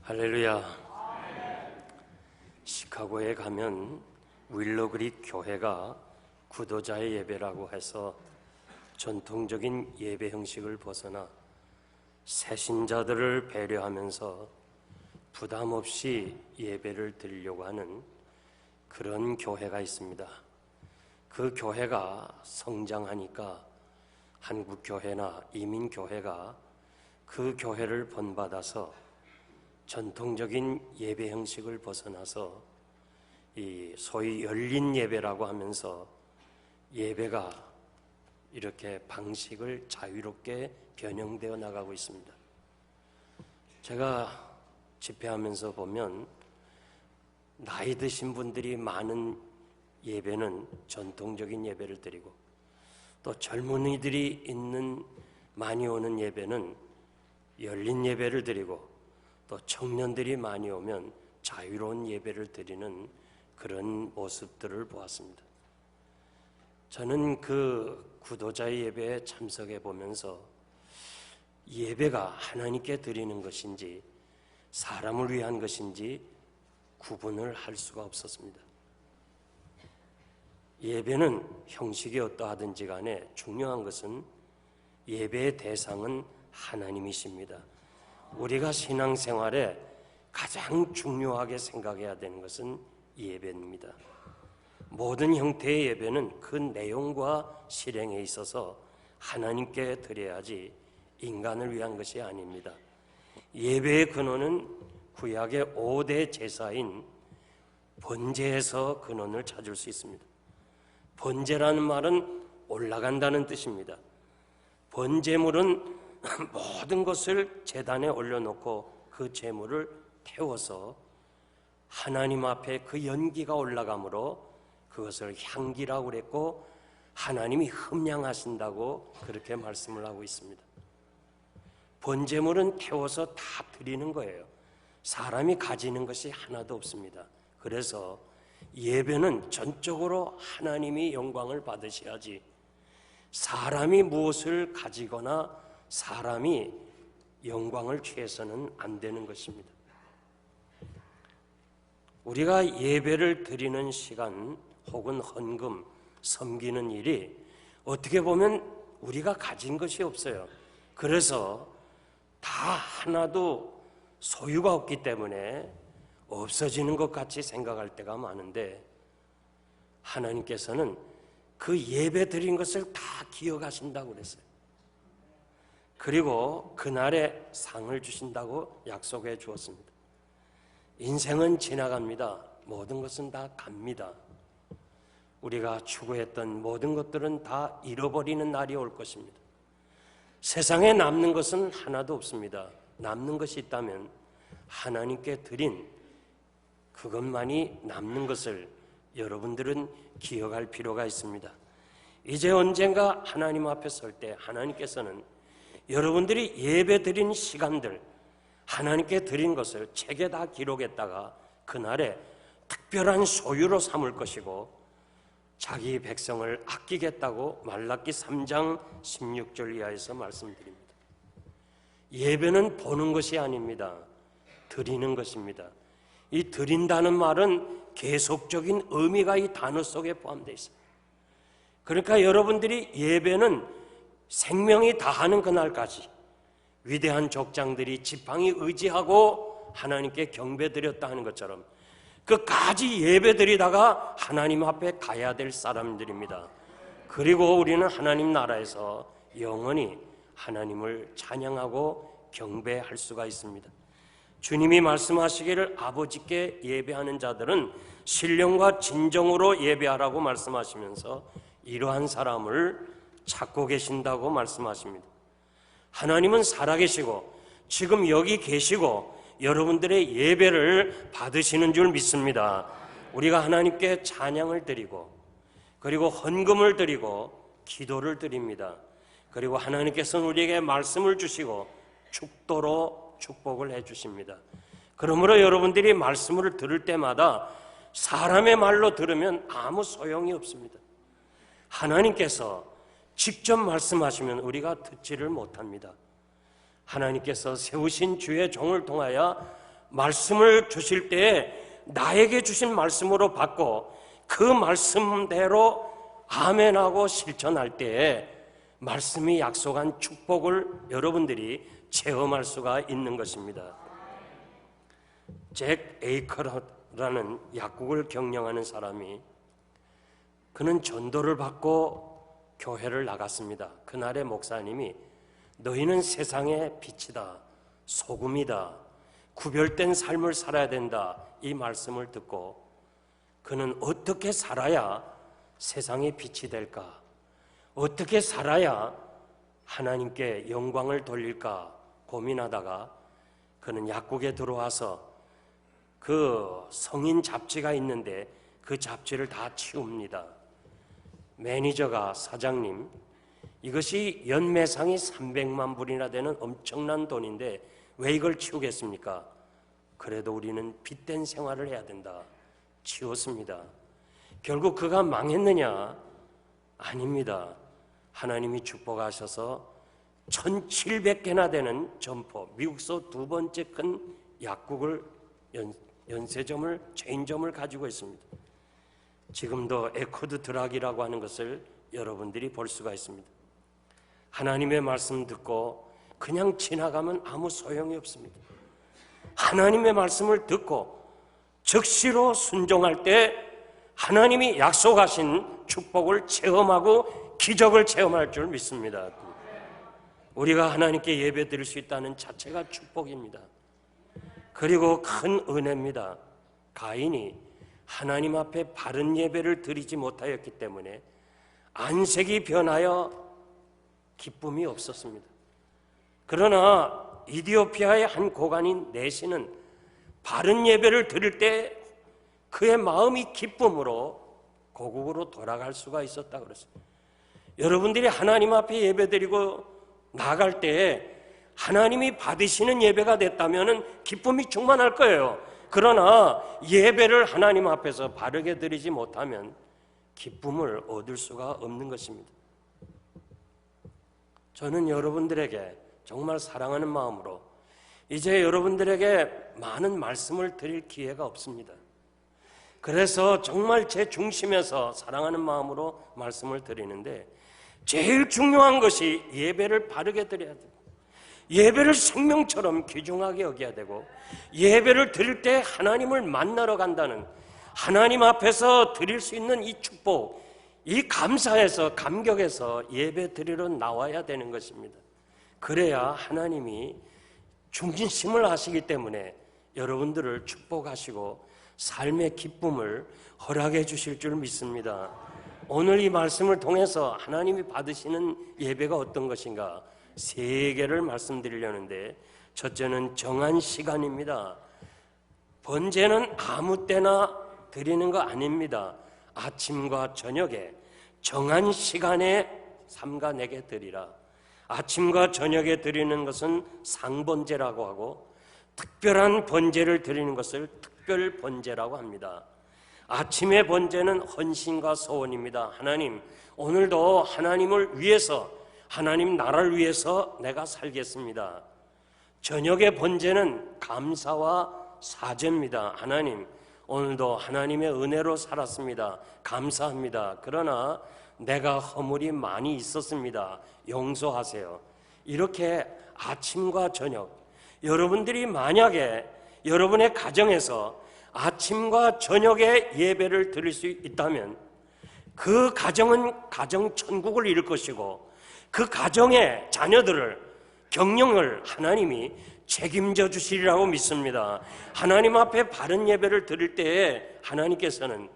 할렐루야. 시카고에 가면 윌로그릭 교회가 구도자의 예배라고 해서 전통적인 예배 형식을 벗어나 새신자들을 배려하면서 부담 없이 예배를 드리려고 하는 그런 교회가 있습니다. 그 교회가 성장하니까 한국교회나 이민교회가 그 교회를 본받아서 전통적인 예배 형식을 벗어나서 이 소위 열린 예배라고 하면서 예배가 이렇게 방식을 자유롭게 변형되어 나가고 있습니다. 제가 집회하면서 보면 나이 드신 분들이 많은 예배는 전통적인 예배를 드리고, 또 젊은이들이 많이 오는 예배는 열린 예배를 드리고, 또 청년들이 많이 오면 자유로운 예배를 드리는 그런 모습들을 보았습니다. 저는 그 구도자의 예배에 참석해 보면서 예배가 하나님께 드리는 것인지 사람을 위한 것인지 구분을 할 수가 없었습니다. 예배는 형식이 어떠하든지 간에 중요한 것은 예배의 대상은 하나님이십니다. 우리가 신앙생활에 가장 중요하게 생각해야 되는 것은 예배입니다. 모든 형태의 예배는 그 내용과 실행에 있어서 하나님께 드려야지 인간을 위한 것이 아닙니다. 예배의 근원은 구약의 5대 제사인 번제에서 근원을 찾을 수 있습니다. 번제라는 말은 올라간다는 뜻입니다. 번제물은 모든 것을 제단에 올려놓고 그 제물을 태워서 하나님 앞에 그 연기가 올라가므로 그것을 향기라고 그랬고, 하나님이 흠양하신다고 그렇게 말씀을 하고 있습니다. 번제물은 태워서 다 드리는 거예요. 사람이 가지는 것이 하나도 없습니다. 그래서 예배는 전적으로 하나님이 영광을 받으셔야지 사람이 무엇을 가지거나 사람이 영광을 취해서는 안 되는 것입니다. 우리가 예배를 드리는 시간 혹은 헌금, 섬기는 일이 어떻게 보면 우리가 가진 것이 없어요. 그래서 다 하나도 소유가 없기 때문에 없어지는 것 같이 생각할 때가 많은데, 하나님께서는 그 예배 드린 것을 다 기억하신다고 그랬어요. 그리고 그날에 상을 주신다고 약속해 주었습니다. 인생은 지나갑니다. 모든 것은 다 갑니다. 우리가 추구했던 모든 것들은 다 잃어버리는 날이 올 것입니다. 세상에 남는 것은 하나도 없습니다. 남는 것이 있다면 하나님께 드린 그것만이 남는 것을 여러분들은 기억할 필요가 있습니다. 이제 언젠가 하나님 앞에 설 때 하나님께서는 여러분들이 예배 드린 시간들, 하나님께 드린 것을 책에 다 기록했다가 그날에 특별한 소유로 삼을 것이고, 자기 백성을 아끼겠다고 말라기 3장 16절 이하에서 말씀드립니다. 예배는 보는 것이 아닙니다. 드리는 것입니다. 이 드린다는 말은 계속적인 의미가 이 단어 속에 포함되어 있습니다. 그러니까 여러분들이 예배는 생명이 다하는 그날까지 위대한 족장들이 지팡이 의지하고 하나님께 경배드렸다 하는 것처럼 끝까지 예배드리다가 하나님 앞에 가야 될 사람들입니다. 그리고 우리는 하나님 나라에서 영원히 하나님을 찬양하고 경배할 수가 있습니다. 주님이 말씀하시기를 아버지께 예배하는 자들은 신령과 진정으로 예배하라고 말씀하시면서 이러한 사람을 찾고 계신다고 말씀하십니다. 하나님은 살아계시고 지금 여기 계시고 여러분들의 예배를 받으시는 줄 믿습니다. 우리가 하나님께 찬양을 드리고, 그리고 헌금을 드리고 기도를 드립니다. 그리고 하나님께서는 우리에게 말씀을 주시고 축도로 축복을 해주십니다. 그러므로 여러분들이 말씀을 들을 때마다 사람의 말로 들으면 아무 소용이 없습니다. 하나님께서 직접 말씀하시면 우리가 듣지를 못합니다. 하나님께서 세우신 주의 종을 통하여 말씀을 주실 때에 나에게 주신 말씀으로 받고 그 말씀대로 아멘하고 실천할 때에 말씀이 약속한 축복을 여러분들이 체험할 수가 있는 것입니다. 잭 에이커라는 약국을 경영하는 사람이, 그는 전도를 받고 교회를 나갔습니다. 그날의 목사님이 너희는 세상의 빛이다, 소금이다, 구별된 삶을 살아야 된다, 이 말씀을 듣고 그는 어떻게 살아야 세상의 빛이 될까, 어떻게 살아야 하나님께 영광을 돌릴까 고민하다가 그는 약국에 들어와서 그 성인 잡지가 있는데 그 잡지를 다 치웁니다. 매니저가, 사장님, 이것이 연매상이 300만 불이나 되는 엄청난 돈인데 왜 이걸 치우겠습니까? 그래도 우리는 빚된 생활을 해야 된다. 치웠습니다. 결국 그가 망했느냐? 아닙니다. 하나님이 축복하셔서 1700개나 되는 점포, 미국서 두 번째 큰 약국을, 연세점을, 체인점을 가지고 있습니다. 지금도 에코드 드락이라고 하는 것을 여러분들이 볼 수가 있습니다. 하나님의 말씀 듣고 그냥 지나가면 아무 소용이 없습니다. 하나님의 말씀을 듣고 즉시로 순종할 때 하나님이 약속하신 축복을 체험하고 기적을 체험할 줄 믿습니다. 우리가 하나님께 예배 드릴 수 있다는 자체가 축복입니다. 그리고 큰 은혜입니다. 가인이 하나님 앞에 바른 예배를 드리지 못하였기 때문에 안색이 변하여 기쁨이 없었습니다. 그러나 이디오피아의 한 고관인 내시는 바른 예배를 드릴 때 그의 마음이 기쁨으로 고국으로 돌아갈 수가 있었다 그랬습니다. 여러분들이 하나님 앞에 예배드리고 나갈 때 하나님이 받으시는 예배가 됐다면 기쁨이 충만할 거예요. 그러나 예배를 하나님 앞에서 바르게 드리지 못하면 기쁨을 얻을 수가 없는 것입니다. 저는 여러분들에게 정말 사랑하는 마음으로 이제 여러분들에게 많은 말씀을 드릴 기회가 없습니다. 그래서 정말 제 중심에서 사랑하는 마음으로 말씀을 드리는데, 제일 중요한 것이 예배를 바르게 드려야 돼요. 예배를 생명처럼 귀중하게 여겨야 되고, 예배를 드릴 때 하나님을 만나러 간다는, 하나님 앞에서 드릴 수 있는 이 축복, 이 감사에서, 감격에서 예배 드리러 나와야 되는 것입니다. 그래야 하나님이 중심을 하시기 때문에 여러분들을 축복하시고 삶의 기쁨을 허락해 주실 줄 믿습니다. 오늘 이 말씀을 통해서 하나님이 받으시는 예배가 어떤 것인가, 세 개를 말씀드리려는데, 첫째는 정한 시간입니다. 번제는 아무 때나 드리는 거 아닙니다. 아침과 저녁에 정한 시간에 삼가 내게 드리라. 아침과 저녁에 드리는 것은 상번제라고 하고, 특별한 번제를 드리는 것을 특별 번제라고 합니다. 아침의 번제는 헌신과 소원입니다. 하나님, 오늘도 하나님을 위해서, 하나님 나라를 위해서 내가 살겠습니다. 저녁의 번제는 감사와 사죄입니다. 하나님, 오늘도 하나님의 은혜로 살았습니다. 감사합니다. 그러나 내가 허물이 많이 있었습니다. 용서하세요. 이렇게 아침과 저녁, 여러분들이 만약에 여러분의 가정에서 아침과 저녁에 예배를 드릴 수 있다면 그 가정은 가정 천국을 이룰 것이고, 그 가정의 자녀들을, 경영을 하나님이 책임져 주시리라고 믿습니다. 하나님 앞에 바른 예배를 드릴 때에 하나님께서는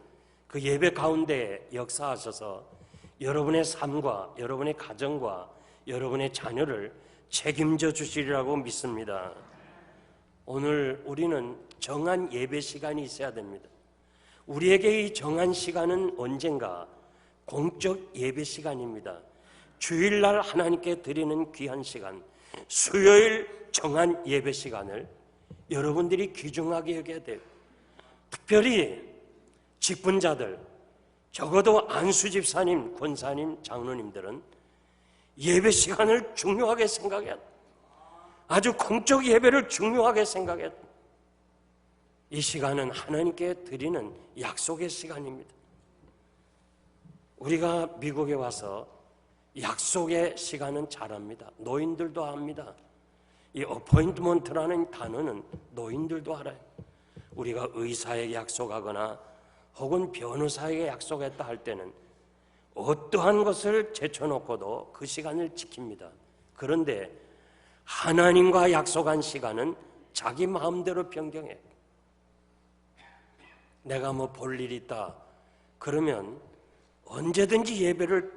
그 예배 가운데 역사하셔서 여러분의 삶과 여러분의 가정과 여러분의 자녀를 책임져 주시리라고 믿습니다. 오늘 우리는 정한 예배 시간이 있어야 됩니다. 우리에게 이 정한 시간은 언젠가 공적 예배 시간입니다. 주일날 하나님께 드리는 귀한 시간, 수요일 정한 예배 시간을 여러분들이 귀중하게 여겨야 돼요. 특별히 직분자들, 적어도 안수 집사님, 권사님, 장로님들은 예배 시간을 중요하게 생각해야 돼요. 아주 공적 예배를 중요하게 생각해야 돼요. 이 시간은 하나님께 드리는 약속의 시간입니다. 우리가 미국에 와서 약속의 시간은 잘 압니다. 노인들도 압니다. 이 어포인트먼트라는 단어는 노인들도 알아요. 우리가 의사에게 약속하거나 혹은 변호사에게 약속했다 할 때는 어떠한 것을 제쳐놓고도 그 시간을 지킵니다. 그런데 하나님과 약속한 시간은 자기 마음대로 변경해. 내가 뭐 볼 일이 있다 그러면 언제든지 예배를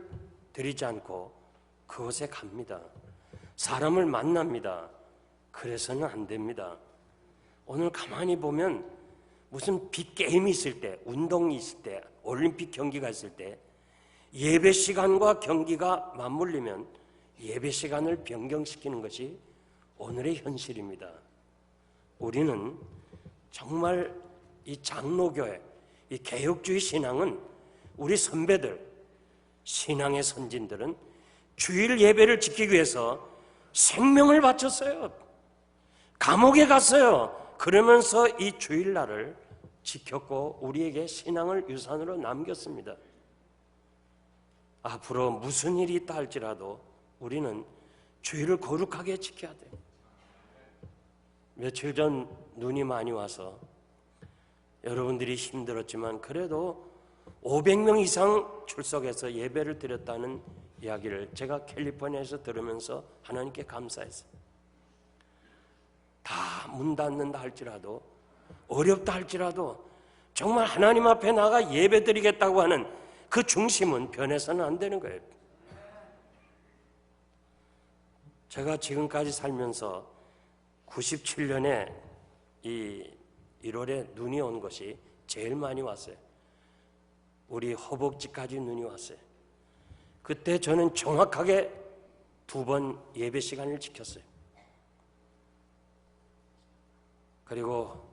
드리지 않고 그곳에 갑니다. 사람을 만납니다. 그래서는 안 됩니다. 오늘 가만히 보면 무슨 빅게임이 있을 때, 운동이 있을 때, 올림픽 경기가 있을 때 예배 시간과 경기가 맞물리면 예배 시간을 변경시키는 것이 오늘의 현실입니다. 우리는 정말 이 장로교회, 이 개혁주의 신앙은 우리 선배들, 신앙의 선진들은 주일 예배를 지키기 위해서 생명을 바쳤어요. 감옥에 갔어요. 그러면서 이 주일날을 지켰고 우리에게 신앙을 유산으로 남겼습니다. 앞으로 무슨 일이 있다 할지라도 우리는 주일을 거룩하게 지켜야 돼요. 며칠 전 눈이 많이 와서 여러분들이 힘들었지만 그래도 500명 이상 출석해서 예배를 드렸다는 이야기를 제가 캘리포니아에서 들으면서 하나님께 감사했어요. 다 문 닫는다 할지라도 어렵다 할지라도 정말 하나님 앞에 나가 예배 드리겠다고 하는 그 중심은 변해서는 안 되는 거예요. 제가 지금까지 살면서 97년에 이 1월에 눈이 온 것이 제일 많이 왔어요. 우리 허벅지까지 눈이 왔어요. 그때 저는 정확하게 2번 예배 시간을 지켰어요. 그리고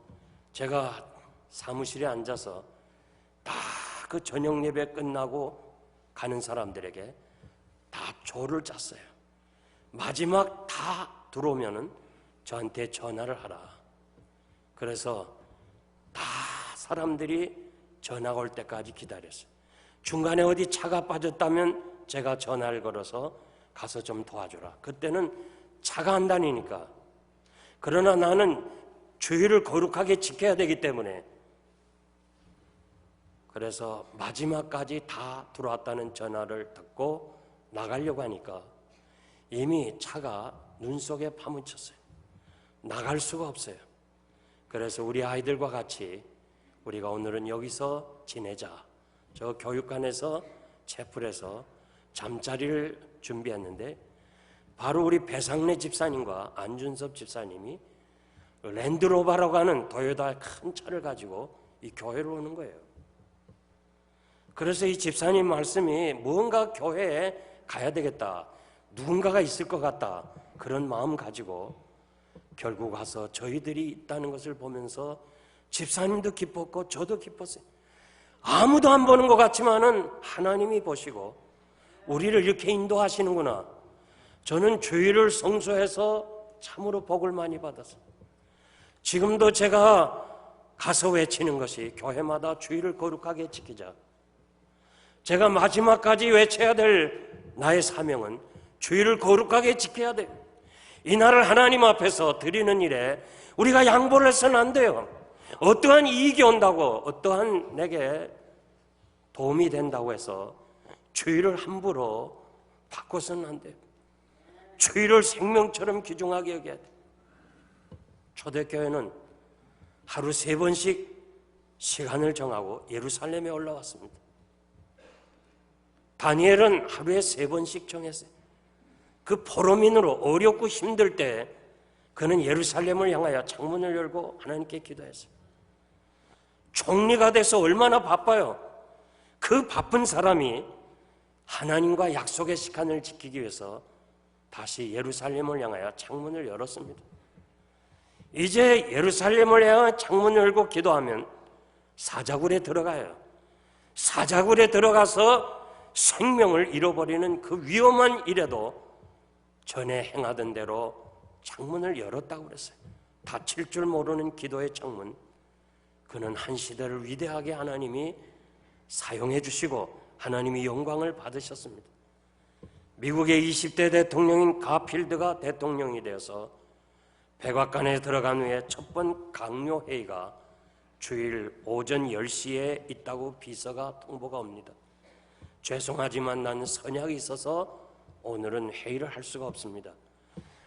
제가 사무실에 앉아서 다 그 저녁 예배 끝나고 가는 사람들에게 다 조를 짰어요. 마지막 다 들어오면은 저한테 전화를 하라. 그래서 다 사람들이 전화가 올 때까지 기다렸어요. 중간에 어디 차가 빠졌다면 제가 전화를 걸어서 가서 좀 도와줘라. 그때는 차가 안 다니니까. 그러나 나는 주일을 거룩하게 지켜야 되기 때문에 그래서 마지막까지 다 들어왔다는 전화를 듣고 나가려고 하니까 이미 차가 눈 속에 파묻혔어요. 나갈 수가 없어요. 그래서 우리 아이들과 같이 우리가 오늘은 여기서 지내자. 저 교육관에서 채플에서 잠자리를 준비했는데 바로 우리 배상래 집사님과 안준섭 집사님이 랜드로버라고 하는 도요타 큰 차를 가지고 이 교회로 오는 거예요. 그래서 이 집사님 말씀이 뭔가 교회에 가야 되겠다. 누군가가 있을 것 같다. 그런 마음 가지고 결국 와서 저희들이 있다는 것을 보면서 집사님도 기뻤고 저도 기뻤어요. 아무도 안 보는 것 같지만은 하나님이 보시고 우리를 이렇게 인도하시는구나. 저는 주일을 성수해서 참으로 복을 많이 받았어요. 지금도 제가 가서 외치는 것이 교회마다 주일을 거룩하게 지키자. 제가 마지막까지 외쳐야 될 나의 사명은 주일을 거룩하게 지켜야 돼요. 이 날을 하나님 앞에서 드리는 일에 우리가 양보를 해서는 안 돼요. 어떠한 이익이 온다고 어떠한 내게 도움이 된다고 해서 주일을 함부로 바꿔서는 안 돼요. 주일을 생명처럼 귀중하게 여겨야 돼요. 초대교회는 하루 3번씩 시간을 정하고 예루살렘에 올라왔습니다. 다니엘은 하루에 3번씩 정했어요. 그 포로민으로 어렵고 힘들 때 그는 예루살렘을 향하여 창문을 열고 하나님께 기도했어요. 총리가 돼서 얼마나 바빠요. 그 바쁜 사람이 하나님과 약속의 시간을 지키기 위해서 다시 예루살렘을 향하여 창문을 열었습니다. 이제 예루살렘을 향하여 창문을 열고 기도하면 사자굴에 들어가요. 사자굴에 들어가서 생명을 잃어버리는 그 위험한 일에도 전에 행하던 대로 창문을 열었다고 그랬어요. 닫힐 줄 모르는 기도의 창문. 그는 한 시대를 위대하게 하나님이 사용해 주시고 하나님이 영광을 받으셨습니다. 미국의 20대 대통령인 가필드가 대통령이 되어서 백악관에 들어간 후에 첫 번 강요회의가 주일 오전 10시에 있다고 비서가 통보가 옵니다. 죄송하지만 나는 선약이 있어서 오늘은 회의를 할 수가 없습니다.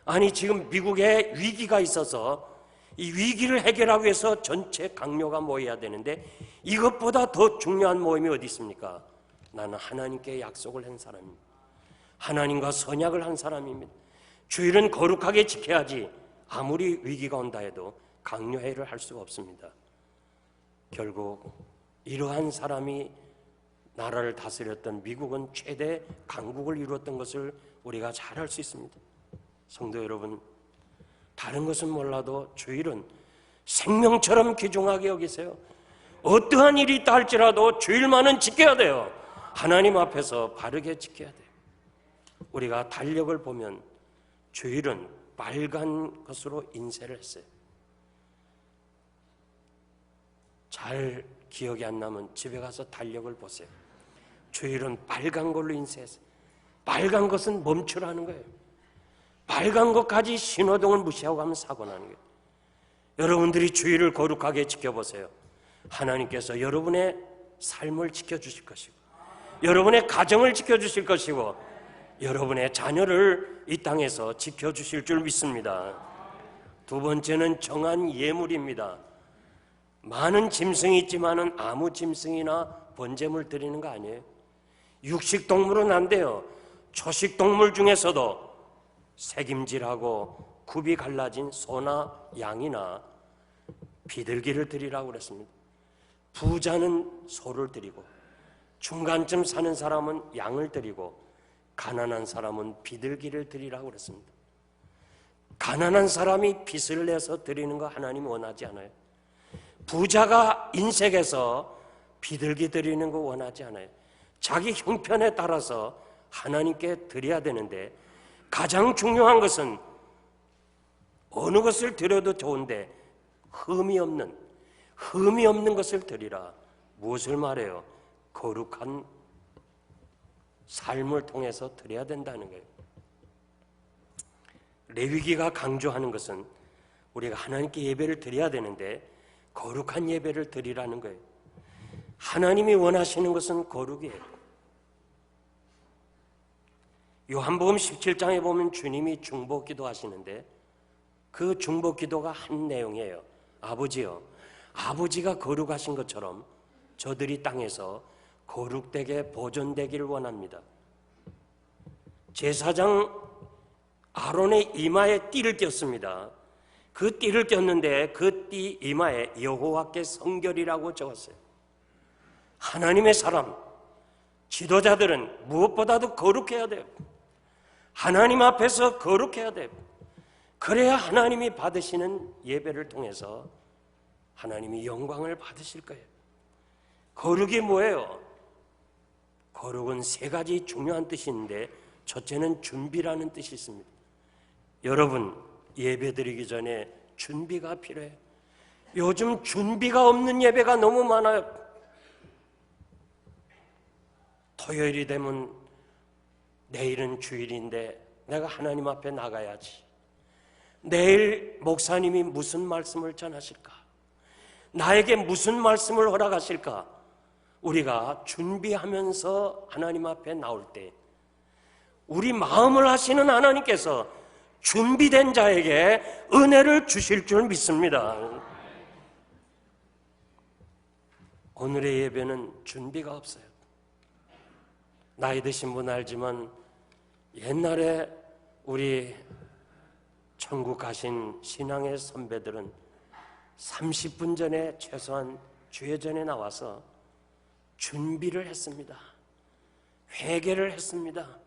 아니, 지금 미국에 위기가 있어서 이 위기를 해결하기 위해서 전체 강요가 모여야 되는데 이것보다 더 중요한 모임이 어디 있습니까? 나는 하나님께 약속을 한 사람입니다. 하나님과 선약을 한 사람입니다. 주일은 거룩하게 지켜야지. 아무리 위기가 온다 해도 강요회의를 할 수가 없습니다. 결국 이러한 사람이 나라를 다스렸던 미국은 최대 강국을 이루었던 것을 우리가 잘 알 수 있습니다. 성도 여러분, 다른 것은 몰라도 주일은 생명처럼 귀중하게 여기세요. 어떠한 일이 있다 할지라도 주일만은 지켜야 돼요. 하나님 앞에서 바르게 지켜야 돼요. 우리가 달력을 보면 주일은 빨간 것으로 인쇄를 했어요. 잘 기억이 안 나면 집에 가서 달력을 보세요. 주일은 빨간 걸로 인쇄했어요. 빨간 것은 멈추라는 거예요. 빨간 것까지 신호등을 무시하고 가면 사고 나는 거예요. 여러분들이 주일을 거룩하게 지켜보세요. 하나님께서 여러분의 삶을 지켜주실 것이고 여러분의 가정을 지켜주실 것이고 여러분의 자녀를 이 땅에서 지켜주실 줄 믿습니다. 두 번째는 정한 예물입니다. 많은 짐승이 있지만은 아무 짐승이나 번제물 드리는 거 아니에요. 육식동물은 안 돼요. 초식동물 중에서도 색임질하고 굽이 갈라진 소나 양이나 비둘기를 드리라고 그랬습니다. 부자는 소를 드리고 중간쯤 사는 사람은 양을 드리고 가난한 사람은 비둘기를 드리라고 그랬습니다. 가난한 사람이 빚을 내서 드리는 거 하나님 원하지 않아요. 부자가 인색해서 비둘기 드리는 거 원하지 않아요. 자기 형편에 따라서 하나님께 드려야 되는데 가장 중요한 것은 어느 것을 드려도 좋은데 흠이 없는 것을 드리라. 무엇을 말해요? 거룩한 삶을 통해서 드려야 된다는 거예요. 레위기가 강조하는 것은 우리가 하나님께 예배를 드려야 되는데 거룩한 예배를 드리라는 거예요. 하나님이 원하시는 것은 거룩이에요. 요한복음 17장에 보면 주님이 중보기도 하시는데 그 중보기도가 한 내용이에요. 아버지요, 아버지가 거룩하신 것처럼 저들이 땅에서 거룩되게 보존되기를 원합니다. 제사장 아론의 이마에 띠를 꼈습니다. 그 띠를 꼈는데 그 띠 이마에 여호와께 성결이라고 적었어요. 하나님의 사람, 지도자들은 무엇보다도 거룩해야 돼요. 하나님 앞에서 거룩해야 돼요. 그래야 하나님이 받으시는 예배를 통해서 하나님이 영광을 받으실 거예요. 거룩이 뭐예요? 거룩은 세 가지 중요한 뜻이 있는데 첫째는 준비라는 뜻이 있습니다. 여러분, 예배드리기 전에 준비가 필요해요. 요즘 준비가 없는 예배가 너무 많아요. 토요일이 되면 내일은 주일인데 내가 하나님 앞에 나가야지. 내일 목사님이 무슨 말씀을 전하실까? 나에게 무슨 말씀을 허락하실까? 우리가 준비하면서 하나님 앞에 나올 때 우리 마음을 아시는 하나님께서 준비된 자에게 은혜를 주실 줄 믿습니다. 오늘의 예배는 준비가 없어요. 나이 드신 분 알지만 옛날에 우리 천국 가신 신앙의 선배들은 30분 전에 최소한 주예전에 나와서 준비를 했습니다. 회개를 했습니다.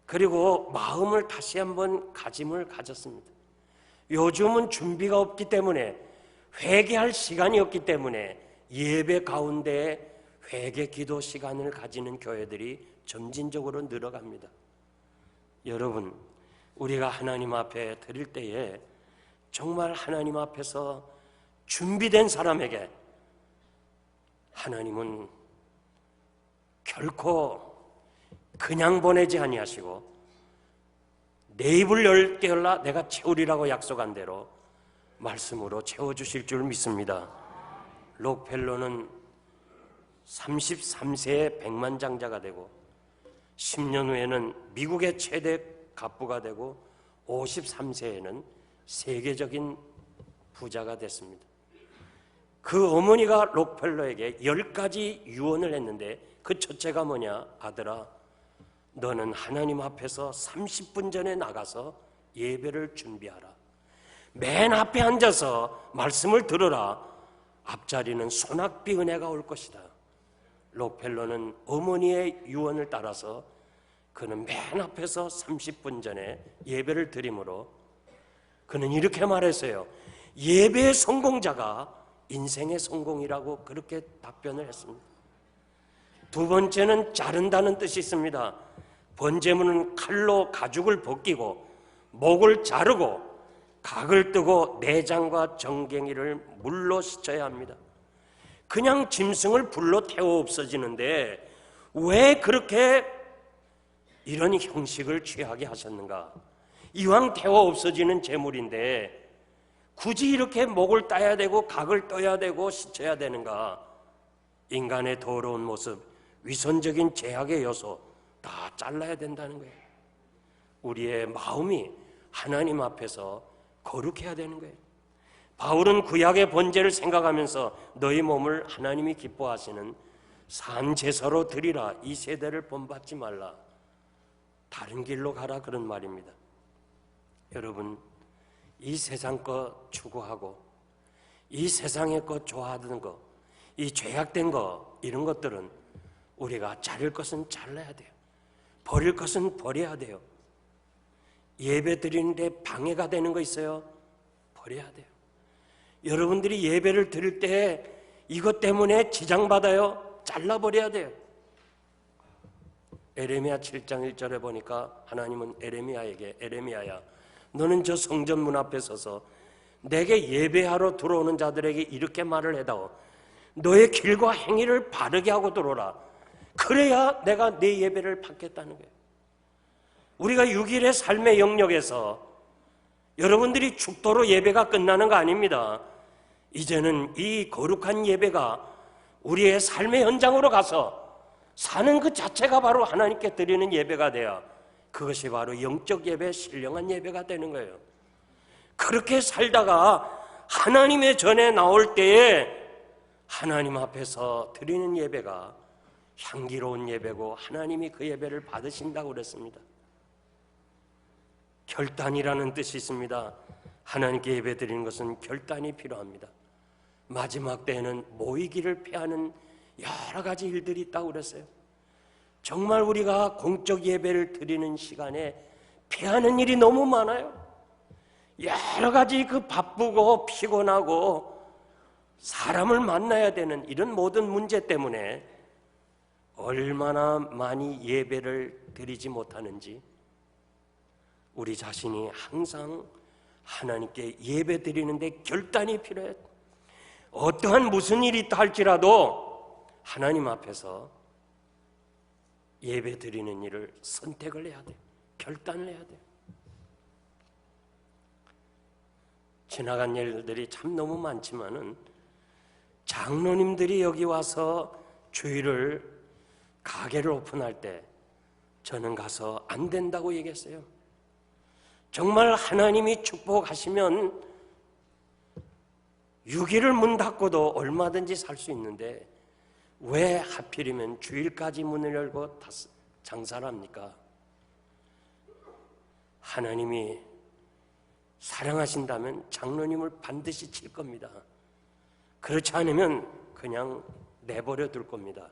그리고 마음을 다시 한번 가짐을 가졌습니다. 요즘은 준비가 없기 때문에 회개할 시간이 없기 때문에 예배 가운데 회개 기도 시간을 가지는 교회들이 점진적으로 늘어갑니다. 여러분, 우리가 하나님 앞에 드릴 때에 정말 하나님 앞에서 준비된 사람에게 하나님은 결코 그냥 보내지 아니하시고 내 입을 열게 열라 내가 채우리라고 약속한 대로 말씀으로 채워주실 줄 믿습니다. 록펠러는 33세에 백만장자가 되고 10년 후에는 미국의 최대 갑부가 되고 53세에는 세계적인 부자가 됐습니다. 그 어머니가 록펠러에게 10가지 유언을 했는데 그 첫째가 뭐냐? 아들아, 너는 하나님 앞에서 30분 전에 나가서 예배를 준비하라. 맨 앞에 앉아서 말씀을 들으라. 앞자리는 소낙비 은혜가 올 것이다. 록펠러는 어머니의 유언을 따라서 그는 맨 앞에서 30분 전에 예배를 드림으로 그는 이렇게 말했어요. 예배의 성공자가 인생의 성공이라고 그렇게 답변을 했습니다. 두 번째는 자른다는 뜻이 있습니다. 번제물은 칼로 가죽을 벗기고 목을 자르고 각을 뜨고 내장과 정갱이를 물로 씻어야 합니다. 그냥 짐승을 불로 태워 없어지는데 왜 그렇게 이런 형식을 취하게 하셨는가? 이왕 태워 없어지는 제물인데 굳이 이렇게 목을 따야 되고 각을 떠야 되고 씻어야 되는가? 인간의 더러운 모습, 위선적인 제약의 요소 다 잘라야 된다는 거예요. 우리의 마음이 하나님 앞에서 거룩해야 되는 거예요. 바울은 구약의 번제를 생각하면서 너희 몸을 하나님이 기뻐하시는 산 제사로 드리라. 이 세대를 본받지 말라. 다른 길로 가라 그런 말입니다. 여러분, 이 세상 거 추구하고 이 세상의 거 좋아하는 거, 이 죄악된 거, 이런 것들은 우리가 자를 것은 잘라야 돼요. 버릴 것은 버려야 돼요. 예배 드리는데 방해가 되는 거 있어요? 버려야 돼요. 여러분들이 예배를 드릴 때 이것 때문에 지장받아요? 잘라버려야 돼요. 에레미야 7장 1절에 보니까 하나님은 에레미야에게 에레미야야, 너는 저 성전 문 앞에 서서 내게 예배하러 들어오는 자들에게 이렇게 말을 해다오. 너의 길과 행위를 바르게 하고 들어오라. 그래야 내가 내 예배를 받겠다는 거예요. 우리가 6일의 삶의 영역에서 여러분들이 축도로 예배가 끝나는 거 아닙니다. 이제는 이 거룩한 예배가 우리의 삶의 현장으로 가서 사는 그 자체가 바로 하나님께 드리는 예배가 돼야 그것이 바로 영적 예배, 신령한 예배가 되는 거예요. 그렇게 살다가 하나님의 전에 나올 때에 하나님 앞에서 드리는 예배가 향기로운 예배고 하나님이 그 예배를 받으신다고 그랬습니다. 결단이라는 뜻이 있습니다. 하나님께 예배 드리는 것은 결단이 필요합니다. 마지막 때에는 모이기를 피하는 여러 가지 일들이 있다고 그랬어요. 정말 우리가 공적 예배를 드리는 시간에 피하는 일이 너무 많아요. 여러 가지 그 바쁘고 피곤하고 사람을 만나야 되는 이런 모든 문제 때문에 얼마나 많이 예배를 드리지 못하는지 우리 자신이 항상 하나님께 예배 드리는데 결단이 필요해요. 어떠한 무슨 일이 있다 할지라도 하나님 앞에서 예배 드리는 일을 선택을 해야 돼요. 결단을 해야 돼요. 지나간 일들이 참 너무 많지만은 장로님들이 여기 와서 주일을 가게를 오픈할 때 저는 가서 안 된다고 얘기했어요. 정말 하나님이 축복하시면 6일을 문 닫고도 얼마든지 살 수 있는데 왜 하필이면 주일까지 문을 열고 장사를 합니까? 하나님이 사랑하신다면 장로님을 반드시 칠 겁니다. 그렇지 않으면 그냥 내버려 둘 겁니다.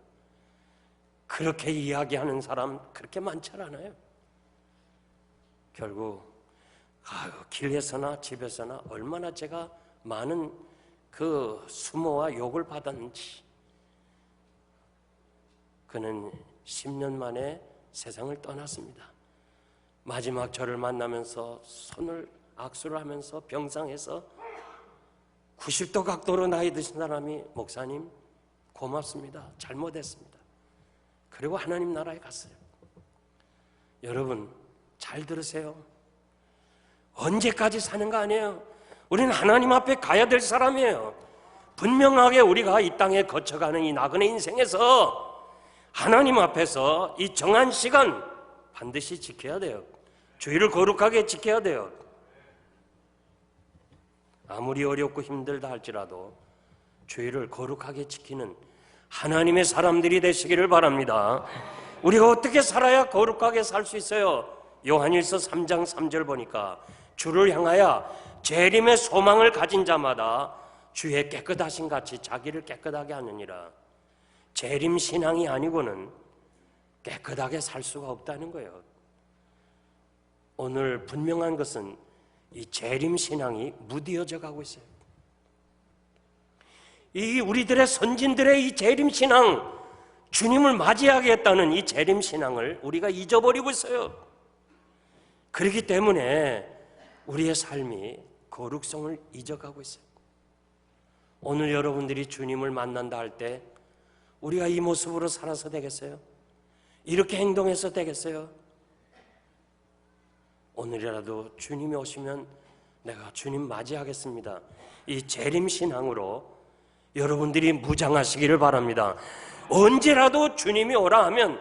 그렇게 이야기하는 사람 그렇게 많지 않아요. 결국 길에서나 집에서나 얼마나 제가 많은 그 수모와 욕을 받았는지. 그는 10년 만에 세상을 떠났습니다. 마지막 저를 만나면서 손을 악수를 하면서 병상에서 90도 각도로 나이 드신 사람이 목사님 고맙습니다. 잘못했습니다. 그리고 하나님 나라에 갔어요. 여러분 잘 들으세요. 언제까지 사는 거 아니에요. 우리는 하나님 앞에 가야 될 사람이에요. 분명하게 우리가 이 땅에 거쳐가는 이 나그네 인생에서 하나님 앞에서 이 정한 시간 반드시 지켜야 돼요. 주의를 거룩하게 지켜야 돼요. 아무리 어렵고 힘들다 할지라도 주의를 거룩하게 지키는 하나님의 사람들이 되시기를 바랍니다. 우리가 어떻게 살아야 거룩하게 살 수 있어요? 요한일서 3장 3절 보니까 주를 향하여 재림의 소망을 가진 자마다 주의 깨끗하신 같이 자기를 깨끗하게 하느니라. 재림 신앙이 아니고는 깨끗하게 살 수가 없다는 거예요. 오늘 분명한 것은 이 재림 신앙이 무디어져 가고 있어요. 이 우리들의 선진들의 이 재림 신앙, 주님을 맞이하겠다는 이 재림 신앙을 우리가 잊어버리고 있어요. 그렇기 때문에 우리의 삶이 거룩성을 잊어가고 있어요. 오늘 여러분들이 주님을 만난다 할 때 우리가 이 모습으로 살아서 되겠어요? 이렇게 행동해서 되겠어요? 오늘이라도 주님이 오시면 내가 주님 맞이하겠습니다. 이 재림 신앙으로 여러분들이 무장하시기를 바랍니다. 언제라도 주님이 오라 하면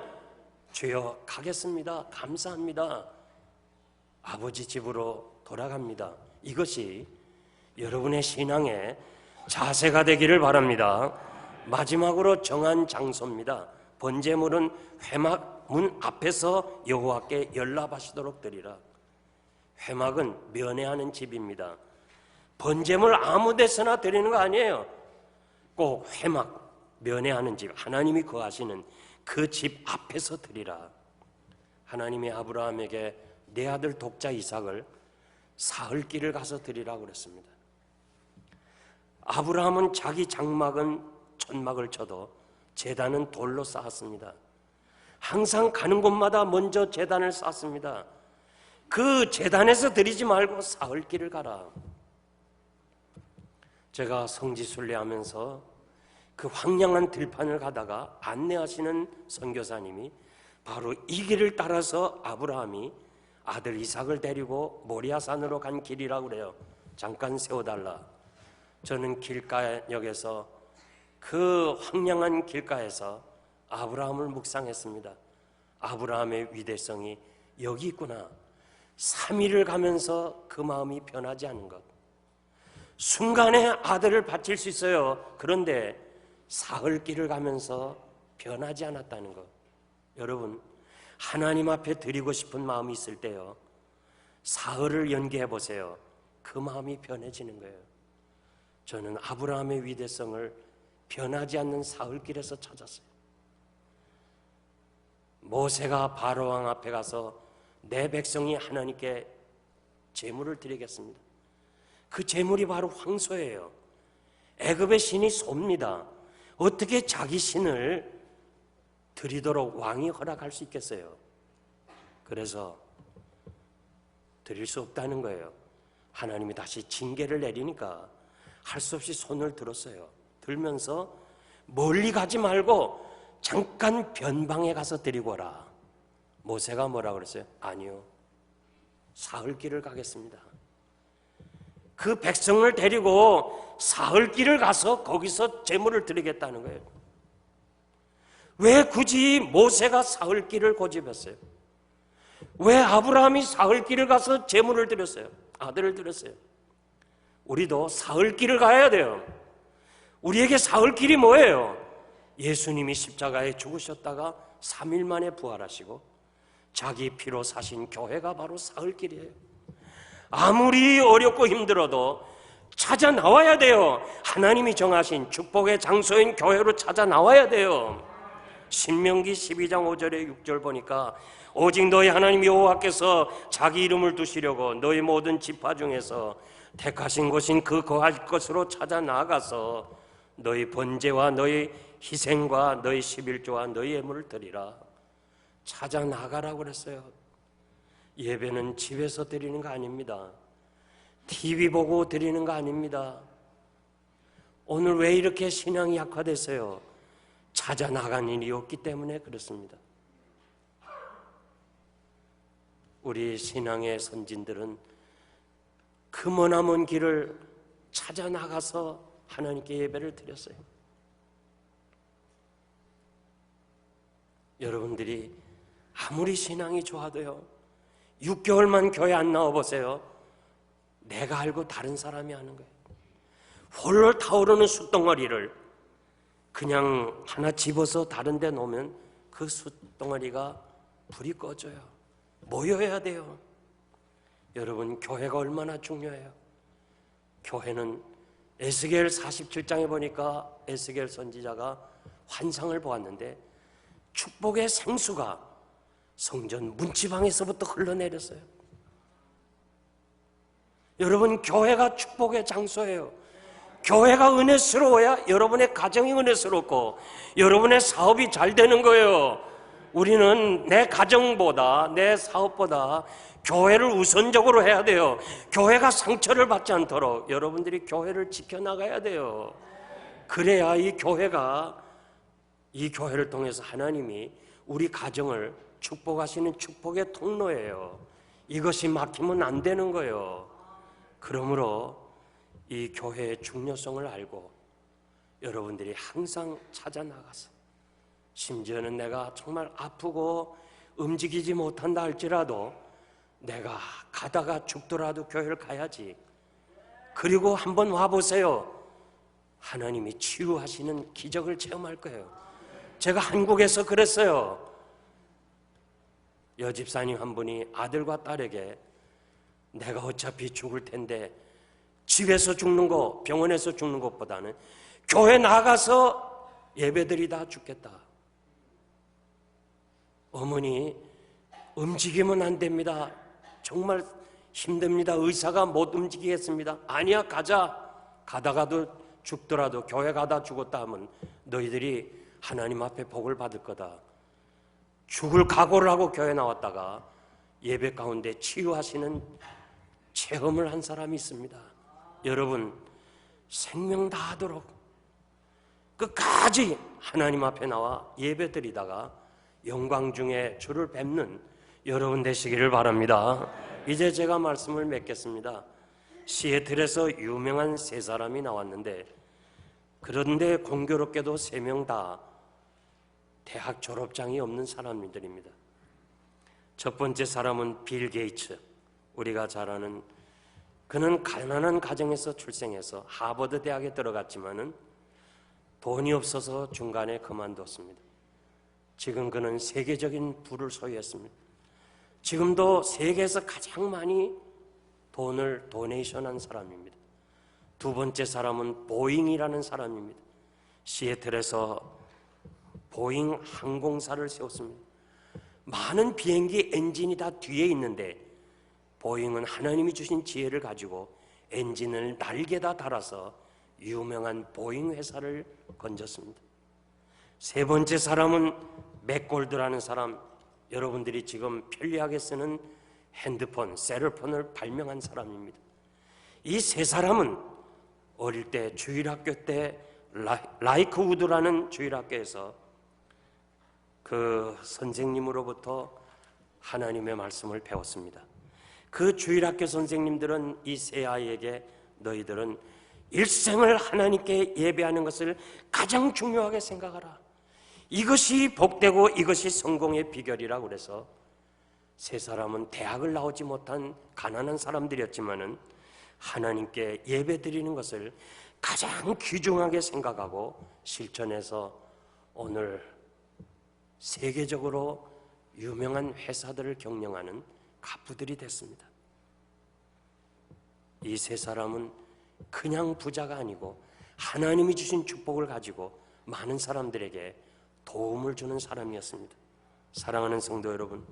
주여 가겠습니다. 감사합니다. 아버지 집으로 돌아갑니다. 이것이 여러분의 신앙의 자세가 되기를 바랍니다. 마지막으로 정한 장소입니다. 번제물은 회막 문 앞에서 여호와께 연락하시도록 드리라. 회막은 면회하는 집입니다. 번제물 아무 데서나 드리는 거 아니에요. 꼭 회막, 면회하는 집, 하나님이 거하시는 그 집 앞에서 드리라. 하나님이 아브라함에게 내 아들 독자 이삭을 사흘길을 가서 드리라고 그랬습니다. 아브라함은 자기 장막은 천막을 쳐도 제단은 돌로 쌓았습니다. 항상 가는 곳마다 먼저 제단을 쌓습니다. 그 제단에서 드리지 말고 사흘길을 가라. 제가 성지순례하면서 그 황량한 들판을 가다가 안내하시는 선교사님이 바로 이 길을 따라서 아브라함이 아들 이삭을 데리고 모리아산으로 간 길이라고 그래요. 잠깐 세워달라. 저는 길가역에서 그 황량한 길가에서 아브라함을 묵상했습니다. 아브라함의 위대성이 여기 있구나. 3일을 가면서 그 마음이 변하지 않은 것. 순간에 아들을 바칠 수 있어요. 그런데 사흘길을 가면서 변하지 않았다는 것. 여러분, 하나님 앞에 드리고 싶은 마음이 있을 때요, 사흘을 연기해 보세요. 그 마음이 변해지는 거예요. 저는 아브라함의 위대성을 변하지 않는 사흘길에서 찾았어요. 모세가 바로왕 앞에 가서 내 백성이 하나님께 제물을 드리겠습니다. 그 제물이 바로 황소예요. 애굽의 신이 소입니다. 어떻게 자기 신을 드리도록 왕이 허락할 수 있겠어요? 그래서 드릴 수 없다는 거예요. 하나님이 다시 징계를 내리니까 할 수 없이 손을 들었어요. 들면서 멀리 가지 말고 잠깐 변방에 가서 드리고 오라. 모세가 뭐라고 그랬어요? 아니요, 사흘길을 가겠습니다. 그 백성을 데리고 사흘길을 가서 거기서 제물을 드리겠다는 거예요. 왜 굳이 모세가 사흘길을 고집했어요? 왜 아브라함이 사흘길을 가서 제물을 드렸어요? 아들을 드렸어요. 우리도 사흘길을 가야 돼요. 우리에게 사흘길이 뭐예요? 예수님이 십자가에 죽으셨다가 3일 만에 부활하시고 자기 피로 사신 교회가 바로 사흘길이에요. 아무리 어렵고 힘들어도 찾아 나와야 돼요. 하나님이 정하신 축복의 장소인 교회로 찾아 나와야 돼요. 신명기 12장 5절에 6절 보니까 오직 너희 하나님 여호와께서 자기 이름을 두시려고 너희 모든 지파 중에서 택하신 곳인 그 거할 것으로 찾아 나아가서 너희 번제와 너희 희생과 너희 11조와 너희 예물을 드리라. 찾아 나가라고 그랬어요. 예배는 집에서 드리는 거 아닙니다. TV 보고 드리는 거 아닙니다. 오늘 왜 이렇게 신앙이 약화됐어요? 찾아 나간 일이 없기 때문에 그렇습니다. 우리 신앙의 선진들은 그 머나먼 길을 찾아 나가서 하나님께 예배를 드렸어요. 여러분들이 아무리 신앙이 좋아도요, 6개월만 교회 안 나와보세요. 내가 알고 다른 사람이 하는 거예요. 홀로 타오르는 숯덩어리를 그냥 하나 집어서 다른 데 놓으면 그 숯덩어리가 불이 꺼져요. 모여야 돼요. 여러분, 교회가 얼마나 중요해요. 교회는 에스겔 47장에 보니까 에스겔 선지자가 환상을 보았는데 축복의 생수가 성전 문지방에서부터 흘러내렸어요. 여러분, 교회가 축복의 장소예요. 교회가 은혜스러워야 여러분의 가정이 은혜스럽고 여러분의 사업이 잘 되는 거예요. 우리는 내 가정보다 내 사업보다 교회를 우선적으로 해야 돼요. 교회가 상처를 받지 않도록 여러분들이 교회를 지켜나가야 돼요. 그래야 이 교회를 통해서 하나님이 우리 가정을 축복하시는 축복의 통로예요. 이것이 막히면 안 되는 거예요. 그러므로 이 교회의 중요성을 알고 여러분들이 항상 찾아 나가서, 심지어는 내가 정말 아프고 움직이지 못한다 할지라도 내가 가다가 죽더라도 교회를 가야지. 그리고 한번 와보세요. 하나님이 치유하시는 기적을 체험할 거예요. 제가 한국에서 그랬어요. 여집사님 한 분이 아들과 딸에게 내가 어차피 죽을 텐데 집에서 죽는 거, 병원에서 죽는 것보다는 교회 나가서 예배드리다 죽겠다. 어머니, 움직이면 안 됩니다. 정말 힘듭니다. 의사가 못 움직이겠습니다. 아니야, 가자. 가다가도 죽더라도 교회 가다 죽었다 하면 너희들이 하나님 앞에 복을 받을 거다. 죽을 각오를 하고 교회 나왔다가 예배 가운데 치유하시는 체험을 한 사람이 있습니다. 여러분, 생명 다하도록 끝까지 하나님 앞에 나와 예배 드리다가 영광 중에 주를 뵙는 여러분 되시기를 바랍니다. 이제 제가 말씀을 맺겠습니다. 시애틀에서 유명한 세 사람이 나왔는데, 그런데 공교롭게도 세 명 다 대학 졸업장이 없는 사람들입니다. 첫 번째 사람은 빌 게이츠. 우리가 잘 아는, 그는 가난한 가정에서 출생해서 하버드 대학에 들어갔지만은 돈이 없어서 중간에 그만뒀습니다. 지금 그는 세계적인 부를 소유했습니다. 지금도 세계에서 가장 많이 돈을 도네이션한 사람입니다. 두 번째 사람은 보잉이라는 사람입니다. 시애틀에서 보잉 항공사를 세웠습니다. 많은 비행기 엔진이 다 뒤에 있는데 보잉은 하나님이 주신 지혜를 가지고 엔진을 날개다 달아서 유명한 보잉 회사를 건졌습니다. 세 번째 사람은 맥골드라는 사람, 여러분들이 지금 편리하게 쓰는 핸드폰, 셀폰을 발명한 사람입니다. 이 세 사람은 어릴 때 주일학교 때 라이크우드라는 주일학교에서 그 선생님으로부터 하나님의 말씀을 배웠습니다. 그 주일학교 선생님들은 이 세 아이에게 너희들은 일생을 하나님께 예배하는 것을 가장 중요하게 생각하라. 이것이 복되고 이것이 성공의 비결이라고 그래서 세 사람은 대학을 나오지 못한 가난한 사람들이었지만은 하나님께 예배드리는 것을 가장 귀중하게 생각하고 실천해서 오늘 세계적으로 유명한 회사들을 경영하는 갑부들이 됐습니다. 이 세 사람은 그냥 부자가 아니고 하나님이 주신 축복을 가지고 많은 사람들에게 도움을 주는 사람이었습니다. 사랑하는 성도 여러분,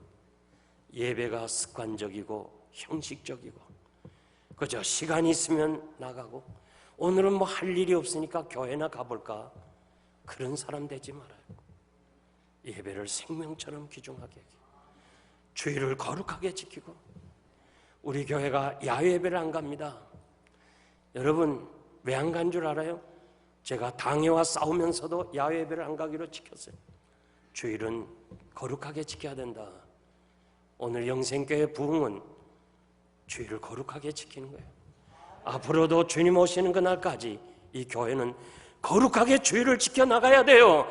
예배가 습관적이고 형식적이고 그저 시간이 있으면 나가고 오늘은 뭐 할 일이 없으니까 교회나 가볼까, 그런 사람 되지 말아요. 예배를 생명처럼 귀중하게, 주일을 거룩하게 지키고, 우리 교회가 야외 예배를 안 갑니다. 여러분, 왜 안 간 줄 알아요? 제가 당해와 싸우면서도 야외 예배를 안 가기로 지켰어요. 주일은 거룩하게 지켜야 된다. 오늘 영생교회 부흥은 주일을 거룩하게 지키는 거예요. 앞으로도 주님 오시는 그날까지 이 교회는 거룩하게 주일을 지켜나가야 돼요.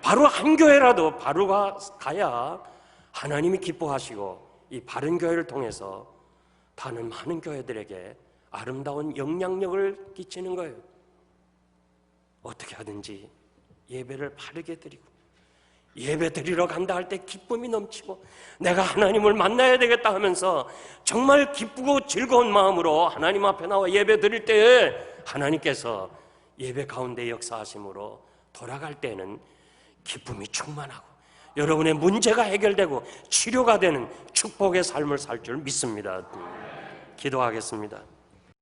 바로 한 교회라도 바로가 가야 하나님이 기뻐하시고 이 바른 교회를 통해서 다른 많은 교회들에게 아름다운 영향력을 끼치는 거예요. 어떻게 하든지 예배를 바르게 드리고 예배 드리러 간다 할 때 기쁨이 넘치고 내가 하나님을 만나야 되겠다 하면서 정말 기쁘고 즐거운 마음으로 하나님 앞에 나와 예배 드릴 때에 하나님께서 예배 가운데 역사하심으로 돌아갈 때는 기쁨이 충만하고 여러분의 문제가 해결되고 치료가 되는 축복의 삶을 살 줄 믿습니다. 기도하겠습니다.